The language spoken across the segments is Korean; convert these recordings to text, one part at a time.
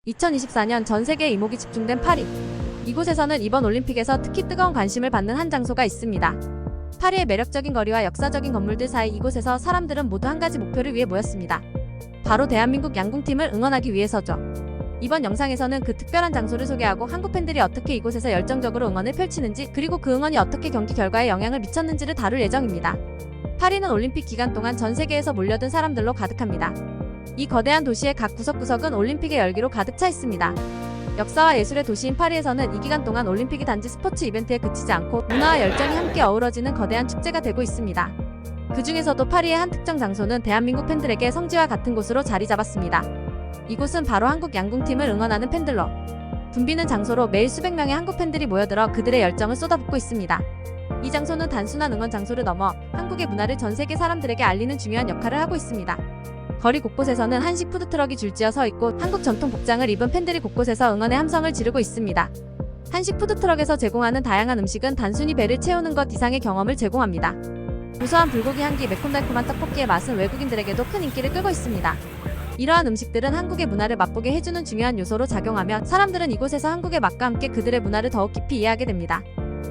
2024년 전 세계의 이목이 집중된 파리. 이곳에서는 이번 올림픽에서 특히 뜨거운 관심을 받는 한 장소가 있습니다. 파리의 매력적인 거리와 역사적인 건물들 사이 이곳에서 사람들은 모두 한 가지 목표를 위해 모였습니다. 바로 대한민국 양궁팀을 응원하기 위해서죠. 이번 영상에서는 그 특별한 장소를 소개하고 한국 팬들이 어떻게 이곳에서 열정적으로 응원을 펼치는지, 그리고 그 응원이 어떻게 경기 결과에 영향을 미쳤는지를 다룰 예정입니다. 파리는 올림픽 기간 동안 전 세계에서 몰려든 사람들로 가득합니다. 이 거대한 도시의 각 구석구석은 올림픽의 열기로 가득 차 있습니다. 역사와 예술의 도시인 파리에서는 이 기간 동안 올림픽이 단지 스포츠 이벤트에 그치지 않고 문화와 열정이 함께 어우러지는 거대한 축제가 되고 있습니다. 그 중에서도 파리의 한 특정 장소는 대한민국 팬들에게 성지와 같은 곳으로 자리 잡았습니다. 이곳은 바로 한국 양궁팀을 응원하는 팬들로 붐비는 장소로 매일 수백 명의 한국 팬들이 모여들어 그들의 열정을 쏟아붓고 있습니다. 이 장소는 단순한 응원 장소를 넘어 한국의 문화를 전 세계 사람들에게 알리는 중요한 역할을 하고 있습니다. 거리 곳곳에서는 한식 푸드트럭이 줄지어 서 있고 한국 전통 복장을 입은 팬들이 곳곳에서 응원의 함성을 지르고 있습니다. 한식 푸드트럭에서 제공하는 다양한 음식은 단순히 배를 채우는 것 이상의 경험을 제공합니다. 고소한 불고기 향기, 매콤달콤한 떡볶이의 맛은 외국인들에게도 큰 인기를 끌고 있습니다. 이러한 음식들은 한국의 문화를 맛보게 해주는 중요한 요소로 작용하며 사람들은 이곳에서 한국의 맛과 함께 그들의 문화를 더욱 깊이 이해하게 됩니다.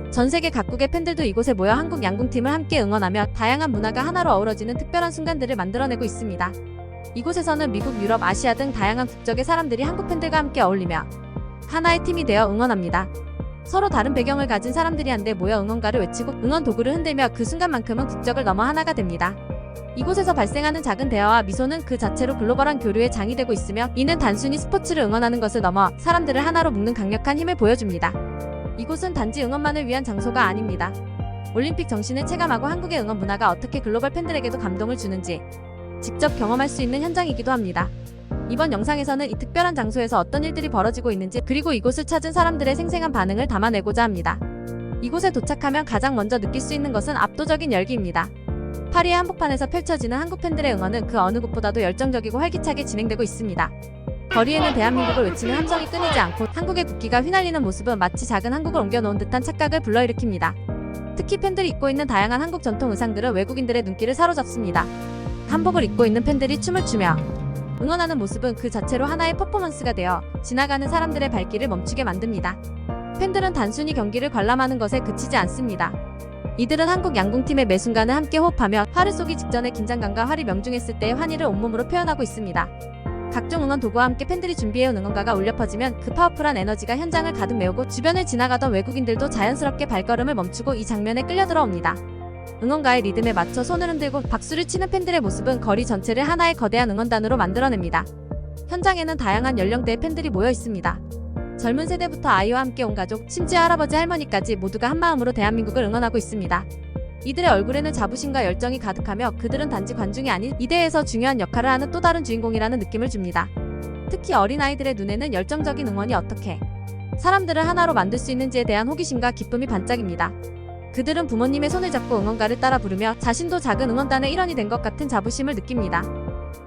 전 세계 각국의 팬들도 이곳에 모여 한국 양궁팀을 함께 응원하며 다양한 문화가 하나로 어우러지는 특별한 순간들을 만들어내고 있습니다. 이곳에서는 미국, 유럽, 아시아 등 다양한 국적의 사람들이 한국 팬들과 함께 어울리며 하나의 팀이 되어 응원합니다. 서로 다른 배경을 가진 사람들이 한데 모여 응원가를 외치고 응원 도구를 흔들며 그 순간만큼은 국적을 넘어 하나가 됩니다. 이곳에서 발생하는 작은 대화와 미소는 그 자체로 글로벌한 교류의 장이 되고 있으며, 이는 단순히 스포츠를 응원하는 것을 넘어 사람들을 하나로 묶는 강력한 힘을 보여줍니다. 이곳은 단지 응원만을 위한 장소가 아닙니다. 올림픽 정신을 체감하고 한국의 응원 문화가 어떻게 글로벌 팬들에게도 감동을 주는지 직접 경험할 수 있는 현장이기도 합니다. 이번 영상에서는 이 특별한 장소에서 어떤 일들이 벌어지고 있는지, 그리고 이곳을 찾은 사람들의 생생한 반응을 담아내고자 합니다. 이곳에 도착하면 가장 먼저 느낄 수 있는 것은 압도적인 열기입니다. 파리의 한복판에서 펼쳐지는 한국 팬들의 응원은 그 어느 곳보다도 열정적이고 활기차게 진행되고 있습니다. 거리에는 대한민국을 외치는 함성이 끊이지 않고 한국의 국기가 휘날리는 모습은 마치 작은 한국을 옮겨놓은 듯한 착각을 불러일으킵니다. 특히 팬들이 입고 있는 다양한 한국 전통 의상들은 외국인들의 눈길을 사로잡습니다. 한복을 입고 있는 팬들이 춤을 추며 응원하는 모습은 그 자체로 하나의 퍼포먼스가 되어 지나가는 사람들의 발길을 멈추게 만듭니다. 팬들은 단순히 경기를 관람하는 것에 그치지 않습니다. 이들은 한국 양궁팀의 매 순간을 함께 호흡하며 활을 쏘기 직전의 긴장감과 활이 명중했을 때의 환희를 온몸으로 표현하고 있습니다. 각종 응원 도구와 함께 팬들이 준비해온 응원가가 울려 퍼지면 그 파워풀한 에너지가 현장을 가득 메우고 주변을 지나가던 외국인들도 자연스럽게 발걸음을 멈추고 이 장면에 끌려들어옵니다. 응원가의 리듬에 맞춰 손을 흔들고 박수를 치는 팬들의 모습은 거리 전체를 하나의 거대한 응원단으로 만들어냅니다. 현장에는 다양한 연령대의 팬들이 모여 있습니다. 젊은 세대부터 아이와 함께 온 가족, 심지어 할아버지 할머니까지 모두가 한마음으로 대한민국을 응원하고 있습니다. 이들의 얼굴에는 자부심과 열정이 가득하며 그들은 단지 관중이 아닌 이 대회에서 중요한 역할을 하는 또 다른 주인공이라는 느낌을 줍니다. 특히 어린아이들의 눈에는 열정적인 응원이 어떻게 사람들을 하나로 만들 수 있는지에 대한 호기심과 기쁨이 반짝입니다. 그들은 부모님의 손을 잡고 응원가를 따라 부르며 자신도 작은 응원단의 일원이 된 것 같은 자부심을 느낍니다.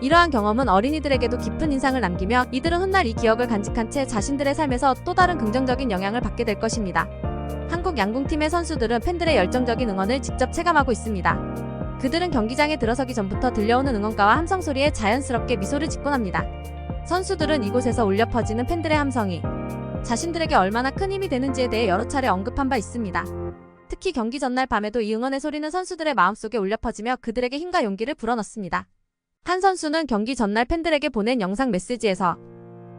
이러한 경험은 어린이들에게도 깊은 인상을 남기며 이들은 훗날 이 기억을 간직한 채 자신들의 삶에서 또 다른 긍정적인 영향을 받게 될 것입니다. 한국 양궁팀의 선수들은 팬들의 열정적인 응원을 직접 체감하고 있습니다. 그들은 경기장에 들어서기 전부터 들려오는 응원가와 함성 소리에 자연스럽게 미소를 짓곤 합니다. 선수들은 이곳에서 울려 퍼지는 팬들의 함성이 자신들에게 얼마나 큰 힘이 되는지에 대해 여러 차례 언급한 바 있습니다. 특히 경기 전날 밤에도 이 응원의 소리는 선수들의 마음속에 울려 퍼지며 그들에게 힘과 용기를 불어넣습니다. 한 선수는 경기 전날 팬들에게 보낸 영상 메시지에서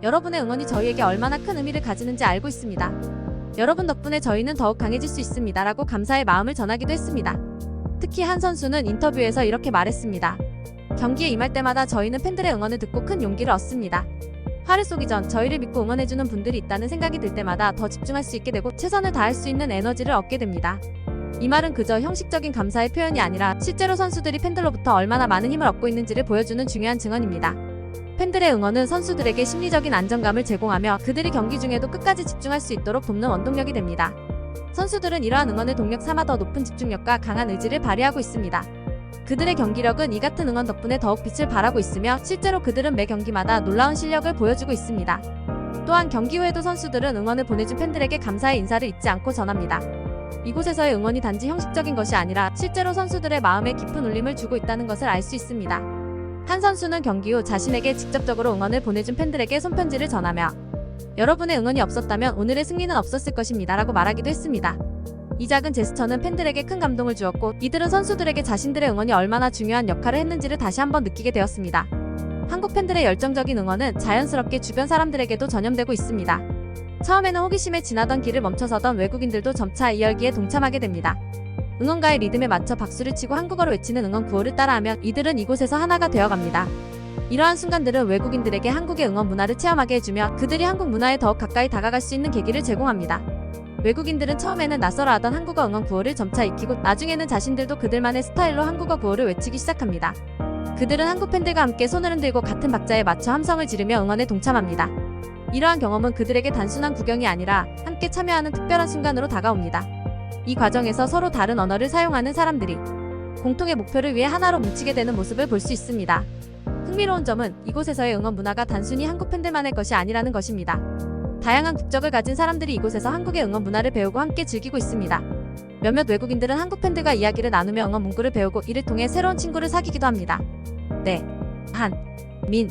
"여러분의 응원이 저희에게 얼마나 큰 의미를 가지는지 알고 있습니다. 여러분 덕분에 저희는 더욱 강해질 수 있습니다. 라고 감사의 마음을 전하기도 했습니다. 특히 한 선수는 인터뷰에서 이렇게 말했습니다. "경기에 임할 때마다 저희는 팬들의 응원을 듣고 큰 용기를 얻습니다. 활을 쏘기 전 저희를 믿고 응원해주는 분들이 있다는 생각이 들 때마다 더 집중할 수 있게 되고 최선을 다할 수 있는 에너지를 얻게 됩니다." 이 말은 그저 형식적인 감사의 표현이 아니라 실제로 선수들이 팬들로부터 얼마나 많은 힘을 얻고 있는지를 보여주는 중요한 증언입니다. 팬들의 응원은 선수들에게 심리적인 안정감을 제공하며 그들이 경기 중에도 끝까지 집중할 수 있도록 돕는 원동력이 됩니다. 선수들은 이러한 응원을 동력 삼아 더 높은 집중력과 강한 의지를 발휘하고 있습니다. 그들의 경기력은 이 같은 응원 덕분에 더욱 빛을 발하고 있으며 실제로 그들은 매 경기마다 놀라운 실력을 보여주고 있습니다. 또한 경기 후에도 선수들은 응원을 보내준 팬들에게 감사의 인사를 잊지 않고 전합니다. 이곳에서의 응원이 단지 형식적인 것이 아니라 실제로 선수들의 마음에 깊은 울림을 주고 있다는 것을 알 수 있습니다. 한 선수는 경기 후 자신에게 직접적으로 응원을 보내준 팬들에게 손편지를 전하며 여러분의 응원이 없었다면 오늘의 승리는 없었을 것입니다 라고 말하기도 했습니다. 이 작은 제스처는 팬들에게 큰 감동을 주었고 이들은 선수들에게 자신들의 응원이 얼마나 중요한 역할을 했는지를 다시 한번 느끼게 되었습니다. 한국 팬들의 열정적인 응원은 자연스럽게 주변 사람들에게도 전염되고 있습니다. 처음에는 호기심에 지나던 길을 멈춰서던 외국인들도 점차 이 열기에 동참하게 됩니다. 응원가의 리듬에 맞춰 박수를 치고 한국어로 외치는 응원 구호를 따라하면 이들은 이곳에서 하나가 되어갑니다. 이러한 순간들은 외국인들에게 한국의 응원 문화를 체험하게 해주며 그들이 한국 문화에 더욱 가까이 다가갈 수 있는 계기를 제공합니다. 외국인들은 처음에는 낯설어하던 한국어 응원 구호를 점차 익히고 나중에는 자신들도 그들만의 스타일로 한국어 구호를 외치기 시작합니다. 그들은 한국 팬들과 함께 손을 흔들고 같은 박자에 맞춰 함성을 지르며 응원에 동참합니다. 이러한 경험은 그들에게 단순한 구경이 아니라 함께 참여하는 특별한 순간으로 다가옵니다. 이 과정에서 서로 다른 언어를 사용하는 사람들이 공통의 목표를 위해 하나로 뭉치게 되는 모습을 볼 수 있습니다. 흥미로운 점은 이곳에서의 응원 문화가 단순히 한국 팬들만의 것이 아니라는 것입니다. 다양한 국적을 가진 사람들이 이곳에서 한국의 응원 문화를 배우고 함께 즐기고 있습니다. 몇몇 외국인들은 한국 팬들과 이야기를 나누며 응원 문구를 배우고 이를 통해 새로운 친구를 사귀기도 합니다. 네, 한, 민,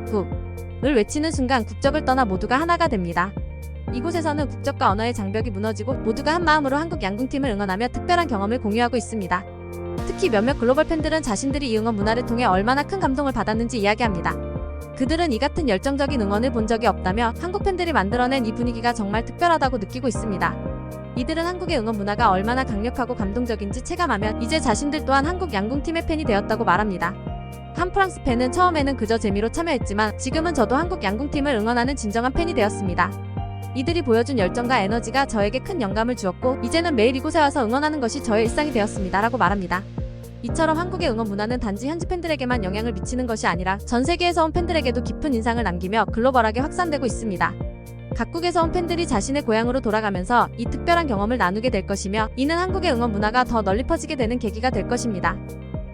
국,을 외치는 순간 국적을 떠나 모두가 하나가 됩니다. 이곳에서는 국적과 언어의 장벽이 무너지고 모두가 한 마음으로 한국 양궁팀을 응원하며 특별한 경험을 공유하고 있습니다. 특히 몇몇 글로벌 팬들은 자신들이 이 응원 문화를 통해 얼마나 큰 감동을 받았는지 이야기합니다. 그들은 이 같은 열정적인 응원을 본 적이 없다며 한국 팬들이 만들어낸 이 분위기가 정말 특별하다고 느끼고 있습니다. 이들은 한국의 응원 문화가 얼마나 강력하고 감동적인지 체감하며 이제 자신들 또한 한국 양궁팀의 팬이 되었다고 말합니다. 한 프랑스 팬은 처음에는 그저 재미로 참여했지만 지금은 저도 한국 양궁팀을 응원하는 진정한 팬이 되었습니다. 이들이 보여준 열정과 에너지가 저에게 큰 영감을 주었고 이제는 매일 이곳에 와서 응원하는 것이 저의 일상이 되었습니다 라고 말합니다. 이처럼 한국의 응원 문화는 단지 현지 팬들에게만 영향을 미치는 것이 아니라 전 세계에서 온 팬들에게도 깊은 인상을 남기며 글로벌하게 확산되고 있습니다. 각국에서 온 팬들이 자신의 고향으로 돌아가면서 이 특별한 경험을 나누게 될 것이며 이는 한국의 응원 문화가 더 널리 퍼지게 되는 계기가 될 것입니다.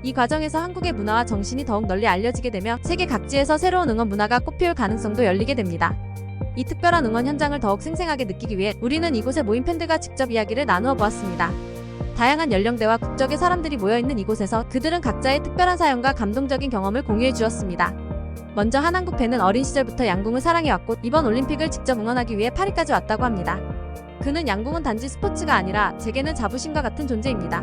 이 과정에서 한국의 문화와 정신이 더욱 널리 알려지게 되며 세계 각지에서 새로운 응원 문화가 꽃피울 가능성도 열리게 됩니다. 이 특별한 응원 현장을 더욱 생생하게 느끼기 위해 우리는 이곳에 모인 팬들과 직접 이야기를 나누어 보았습니다. 다양한 연령대와 국적의 사람들이 모여있는 이곳에서 그들은 각자의 특별한 사연과 감동적인 경험을 공유해 주었습니다. 먼저 한 한국 팬은 어린 시절부터 양궁을 사랑해왔고 이번 올림픽을 직접 응원하기 위해 파리까지 왔다고 합니다. 그는 양궁은 단지 스포츠가 아니라 제게는 자부심과 같은 존재입니다.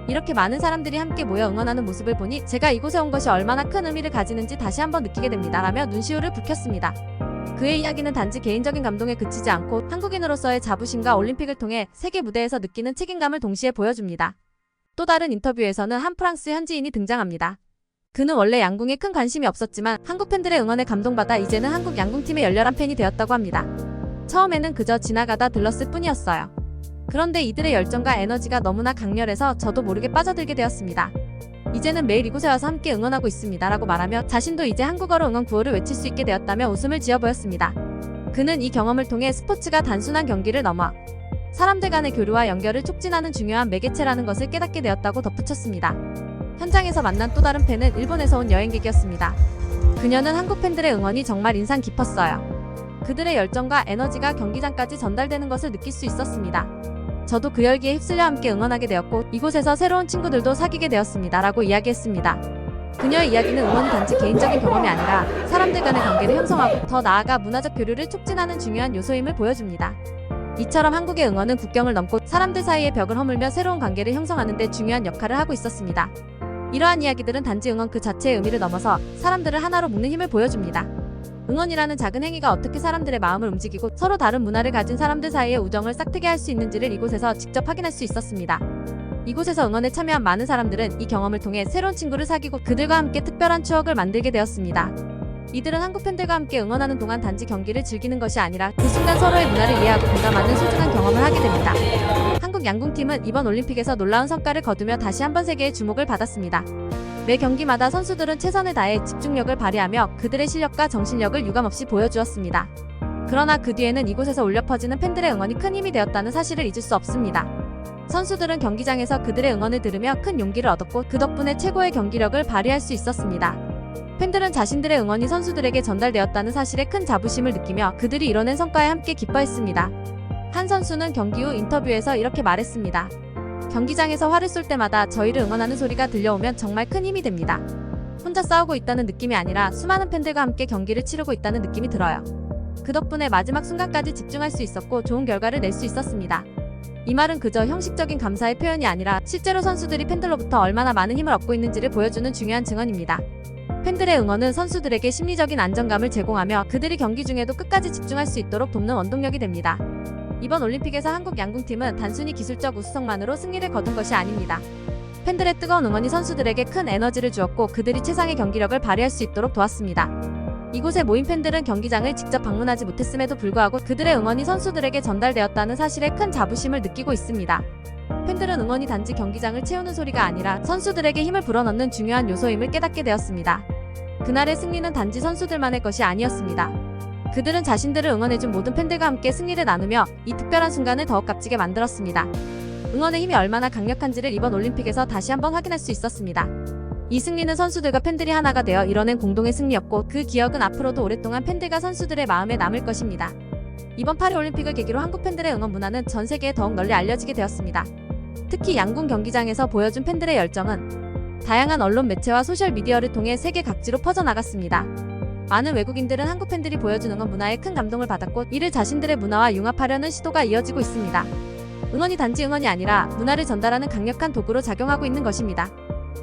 이렇게 많은 사람들이 함께 모여 응원하는 모습을 보니 제가 이곳에 온 것이 얼마나 큰 의미를 가지는지 다시 한번 느끼게 됩니다 라며 눈시울을 붉혔습니다. 그의 이야기는 단지 개인적인 감동에 그치지 않고 한국인으로서의 자부심과 올림픽을 통해 세계 무대에서 느끼는 책임감을 동시에 보여줍니다. 또 다른 인터뷰에서는 한 프랑스 현지인이 등장합니다. 그는 원래 양궁에 큰 관심이 없었지만 한국 팬들의 응원에 감동받아 이제는 한국 양궁팀의 열렬한 팬이 되었다고 합니다. 처음에는 그저 지나가다 들렀을 뿐이었어요. 그런데 이들의 열정과 에너지가 너무나 강렬해서 저도 모르게 빠져들게 되었습니다. 이제는 매일 이곳에 와서 함께 응원하고 있습니다 라고 말하며 자신도 이제 한국어로 응원 구호를 외칠 수 있게 되었다며 웃음을 지어 보였습니다. 그는 이 경험을 통해 스포츠가 단순한 경기를 넘어 사람들 간의 교류와 연결을 촉진하는 중요한 매개체라는 것을 깨닫게 되었다고 덧붙였습니다. 현장에서 만난 또 다른 팬은 일본에서 온 여행객이었습니다. 그녀는 한국 팬들의 응원이 정말 인상 깊었어요. 그들의 열정과 에너지가 경기장까지 전달되는 것을 느낄 수 있었습니다. 저도 그 열기에 휩쓸려 함께 응원하게 되었고 이곳에서 새로운 친구들도 사귀게 되었습니다 라고 이야기했습니다. 그녀의 이야기는 응원이 단지 개인적인 경험이 아니라 사람들 간의 관계를 형성하고 더 나아가 문화적 교류를 촉진하는 중요한 요소임을 보여줍니다. 이처럼 한국의 응원은 국경을 넘고 사람들 사이의 벽을 허물며 새로운 관계를 형성하는 데 중요한 역할을 하고 있었습니다. 이러한 이야기들은 단지 응원 그 자체의 의미를 넘어서 사람들을 하나로 묶는 힘을 보여줍니다. 응원이라는 작은 행위가 어떻게 사람들의 마음을 움직이고 서로 다른 문화를 가진 사람들 사이의 우정을 싹트게 할 수 있는지를 이곳에서 직접 확인할 수 있었습니다. 이곳에서 응원에 참여한 많은 사람들은 이 경험을 통해 새로운 친구를 사귀고 그들과 함께 특별한 추억을 만들게 되었습니다. 이들은 한국 팬들과 함께 응원하는 동안 단지 경기를 즐기는 것이 아니라 그 순간 서로의 문화를 이해하고 공감하는 소중한 경험을 하게 됩니다. 한국 양궁팀은 이번 올림픽에서 놀라운 성과를 거두며 다시 한번 세계의 주목을 받았습니다. 매 경기마다 선수들은 최선을 다해 집중력을 발휘하며 그들의 실력과 정신력을 유감없이 보여주었습니다. 그러나 그 뒤에는 이곳에서 울려 퍼지는 팬들의 응원이 큰 힘이 되었다는 사실을 잊을 수 없습니다. 선수들은 경기장에서 그들의 응원을 들으며 큰 용기를 얻었고 그 덕분에 최고의 경기력을 발휘할 수 있었습니다. 팬들은 자신들의 응원이 선수들에게 전달되었다는 사실에 큰 자부심을 느끼며 그들이 이뤄낸 성과에 함께 기뻐했습니다. 한 선수는 경기 후 인터뷰에서 이렇게 말했습니다. 경기장에서 활을 쏠 때마다 저희를 응원하는 소리가 들려오면 정말 큰 힘이 됩니다. 혼자 싸우고 있다는 느낌이 아니라 수많은 팬들과 함께 경기를 치르고 있다는 느낌이 들어요. 그 덕분에 마지막 순간까지 집중할 수 있었고 좋은 결과를 낼 수 있었습니다. 이 말은 그저 형식적인 감사의 표현이 아니라 실제로 선수들이 팬들로부터 얼마나 많은 힘을 얻고 있는지를 보여주는 중요한 증언입니다. 팬들의 응원은 선수들에게 심리적인 안정감을 제공하며 그들이 경기 중에도 끝까지 집중할 수 있도록 돕는 원동력이 됩니다. 이번 올림픽에서 한국 양궁팀은 단순히 기술적 우수성만으로 승리를 거둔 것이 아닙니다. 팬들의 뜨거운 응원이 선수들에게 큰 에너지를 주었고 그들이 최상의 경기력을 발휘할 수 있도록 도왔습니다. 이곳에 모인 팬들은 경기장을 직접 방문하지 못했음에도 불구하고 그들의 응원이 선수들에게 전달되었다는 사실에 큰 자부심을 느끼고 있습니다. 팬들은 응원이 단지 경기장을 채우는 소리가 아니라 선수들에게 힘을 불어넣는 중요한 요소임을 깨닫게 되었습니다. 그날의 승리는 단지 선수들만의 것이 아니었습니다. 그들은 자신들을 응원해준 모든 팬들과 함께 승리를 나누며 이 특별한 순간을 더욱 값지게 만들었습니다. 응원의 힘이 얼마나 강력한지를 이번 올림픽에서 다시 한번 확인할 수 있었습니다. 이 승리는 선수들과 팬들이 하나가 되어 이뤄낸 공동의 승리였고 그 기억은 앞으로도 오랫동안 팬들과 선수들의 마음에 남을 것입니다. 이번 파리올림픽을 계기로 한국 팬들의 응원 문화는 전 세계에 더욱 널리 알려지게 되었습니다. 특히 양궁 경기장에서 보여준 팬들의 열정은 다양한 언론 매체와 소셜미디어를 통해 세계 각지로 퍼져나갔습니다. 많은 외국인들은 한국 팬들이 보여준 응원 문화에 큰 감동을 받았고 이를 자신들의 문화와 융합하려는 시도가 이어지고 있습니다. 응원이 단지 응원이 아니라 문화를 전달하는 강력한 도구로 작용하고 있는 것입니다.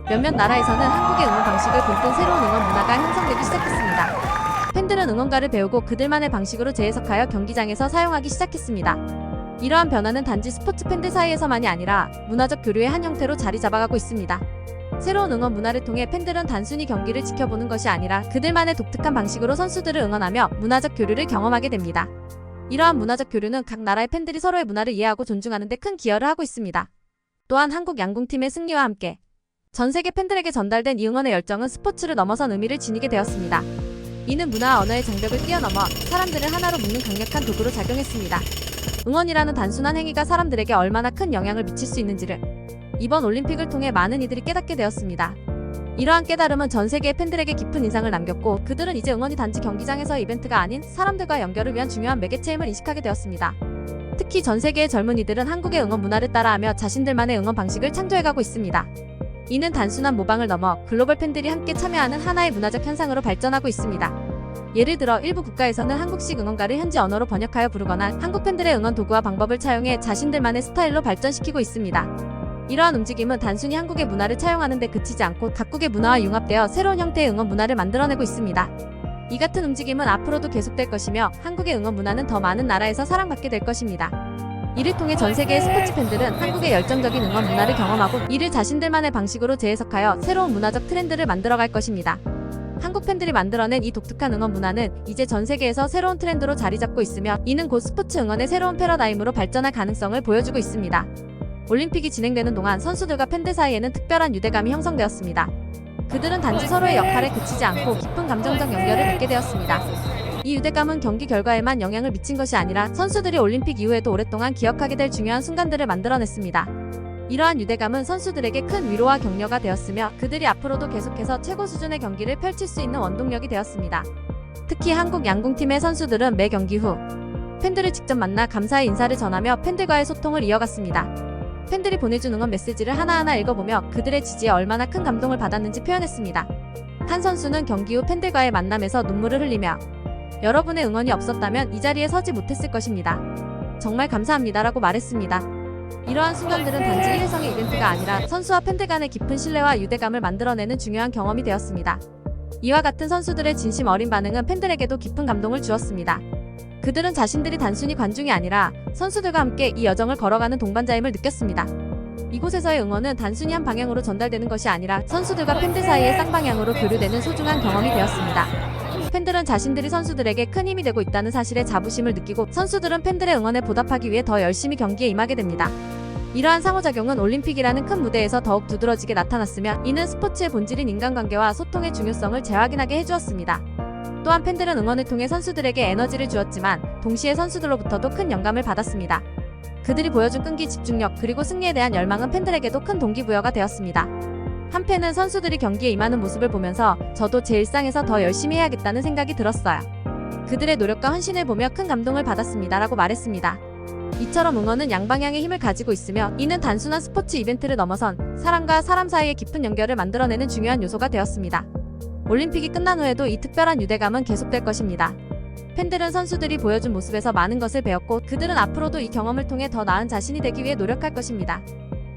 몇몇 나라에서는 한국의 응원 방식을 본뜬 새로운 응원 문화가 형성되기 시작했습니다. 팬들은 응원가를 배우고 그들만의 방식으로 재해석하여 경기장에서 사용하기 시작했습니다. 이러한 변화는 단지 스포츠 팬들 사이에서만이 아니라 문화적 교류의 한 형태로 자리 잡아가고 있습니다. 새로운 응원 문화를 통해 팬들은 단순히 경기를 지켜보는 것이 아니라 그들만의 독특한 방식으로 선수들을 응원하며 문화적 교류를 경험하게 됩니다. 이러한 문화적 교류는 각 나라의 팬들이 서로의 문화를 이해하고 존중하는 데 큰 기여를 하고 있습니다. 또한 한국 양궁팀의 승리와 함께 전 세계 팬들에게 전달된 이 응원의 열정은 스포츠를 넘어선 의미를 지니게 되었습니다. 이는 문화와 언어의 장벽을 뛰어넘어 사람들을 하나로 묶는 강력한 도구로 작용했습니다. 응원이라는 단순한 행위가 사람들에게 얼마나 큰 영향을 미칠 수 있는지를 이번 올림픽을 통해 많은 이들이 깨닫게 되었습니다. 이러한 깨달음은 전 세계의 팬들에게 깊은 인상을 남겼고 그들은 이제 응원이 단지 경기장에서의 이벤트가 아닌 사람들과 연결을 위한 중요한 매개체임을 인식하게 되었습니다. 특히 전 세계의 젊은이들은 한국의 응원 문화를 따라하며 자신들만의 응원 방식을 창조해가고 있습니다. 이는 단순한 모방을 넘어 글로벌 팬들이 함께 참여하는 하나의 문화적 현상으로 발전하고 있습니다. 예를 들어 일부 국가에서는 한국식 응원가를 현지 언어로 번역하여 부르거나 한국 팬들의 응원 도구와 방법을 차용해 자신들만의 스타일로 발전시키고 있습니다. 이러한 움직임은 단순히 한국의 문화를 차용하는 데 그치지 않고 각국의 문화와 융합되어 새로운 형태의 응원 문화를 만들어내고 있습니다. 이 같은 움직임은 앞으로도 계속될 것이며 한국의 응원 문화는 더 많은 나라에서 사랑받게 될 것입니다. 이를 통해 전 세계의 스포츠 팬들은 한국의 열정적인 응원 문화를 경험하고 이를 자신들만의 방식으로 재해석하여 새로운 문화적 트렌드를 만들어갈 것입니다. 한국 팬들이 만들어낸 이 독특한 응원 문화는 이제 전 세계에서 새로운 트렌드로 자리 잡고 있으며 이는 곧 스포츠 응원의 새로운 패러다임으로 발전할 가능성을 보여주고 있습니다. 올림픽이 진행되는 동안 선수들과 팬들 사이에는 특별한 유대감이 형성되었습니다. 그들은 단지 서로의 역할에 그치지 않고 깊은 감정적 연결을 맺게 되었습니다. 이 유대감은 경기 결과에만 영향을 미친 것이 아니라 선수들이 올림픽 이후에도 오랫동안 기억하게 될 중요한 순간들을 만들어냈습니다. 이러한 유대감은 선수들에게 큰 위로와 격려가 되었으며 그들이 앞으로도 계속해서 최고 수준의 경기를 펼칠 수 있는 원동력이 되었습니다. 특히 한국 양궁팀의 선수들은 매 경기 후 팬들을 직접 만나 감사의 인사를 전하며 팬들과의 소통을 이어갔습니다. 팬들이 보내준 응원 메시지를 하나하나 읽어보며 그들의 지지에 얼마나 큰 감동을 받았는지 표현했습니다. 한 선수는 경기 후 팬들과의 만남에서 눈물을 흘리며 여러분의 응원이 없었다면 이 자리에 서지 못했을 것입니다. 정말 감사합니다라고 말했습니다. 이러한 순간들은 단지 일회성의 이벤트가 아니라 선수와 팬들 간의 깊은 신뢰와 유대감을 만들어내는 중요한 경험이 되었습니다. 이와 같은 선수들의 진심 어린 반응은 팬들에게도 깊은 감동을 주었습니다. 그들은 자신들이 단순히 관중이 아니라 선수들과 함께 이 여정을 걸어가는 동반자임을 느꼈습니다. 이곳에서의 응원은 단순히 한 방향으로 전달되는 것이 아니라 선수들과 팬들 사이의 쌍방향으로 교류되는 소중한 경험이 되었습니다. 팬들은 자신들이 선수들에게 큰 힘이 되고 있다는 사실에 자부심을 느끼고 선수들은 팬들의 응원에 보답하기 위해 더 열심히 경기에 임하게 됩니다. 이러한 상호작용은 올림픽이라는 큰 무대에서 더욱 두드러지게 나타났으며 이는 스포츠의 본질인 인간관계와 소통의 중요성을 재확인하게 해주었습니다. 또한 팬들은 응원을 통해 선수들에게 에너지를 주었지만 동시에 선수들로부터도 큰 영감을 받았습니다. 그들이 보여준 끈기, 집중력, 그리고 승리에 대한 열망은 팬들에게도 큰 동기부여가 되었습니다. 한 팬은 선수들이 경기에 임하는 모습을 보면서 저도 제 일상에서 더 열심히 해야겠다는 생각이 들었어요. 그들의 노력과 헌신을 보며 큰 감동을 받았습니다라고 말했습니다. 이처럼 응원은 양방향의 힘을 가지고 있으며 이는 단순한 스포츠 이벤트를 넘어선 사람과 사람 사이의 깊은 연결을 만들어내는 중요한 요소가 되었습니다. 올림픽이 끝난 후에도 이 특별한 유대감은 계속될 것입니다. 팬들은 선수들이 보여준 모습에서 많은 것을 배웠고 그들은 앞으로도 이 경험을 통해 더 나은 자신이 되기 위해 노력할 것입니다.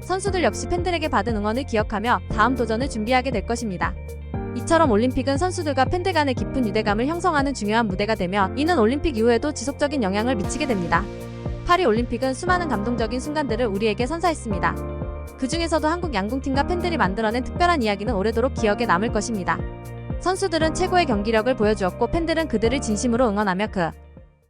선수들 역시 팬들에게 받은 응원을 기억하며 다음 도전을 준비하게 될 것입니다. 이처럼 올림픽은 선수들과 팬들 간의 깊은 유대감을 형성하는 중요한 무대가 되며 이는 올림픽 이후에도 지속적인 영향을 미치게 됩니다. 파리 올림픽은 수많은 감동적인 순간들을 우리에게 선사했습니다. 그 중에서도 한국 양궁팀과 팬들이 만들어낸 특별한 이야기는 오래도록 기억에 남을 것입니다. 선수들은 최고의 경기력을 보여주었고 팬들은 그들을 진심으로 응원하며 그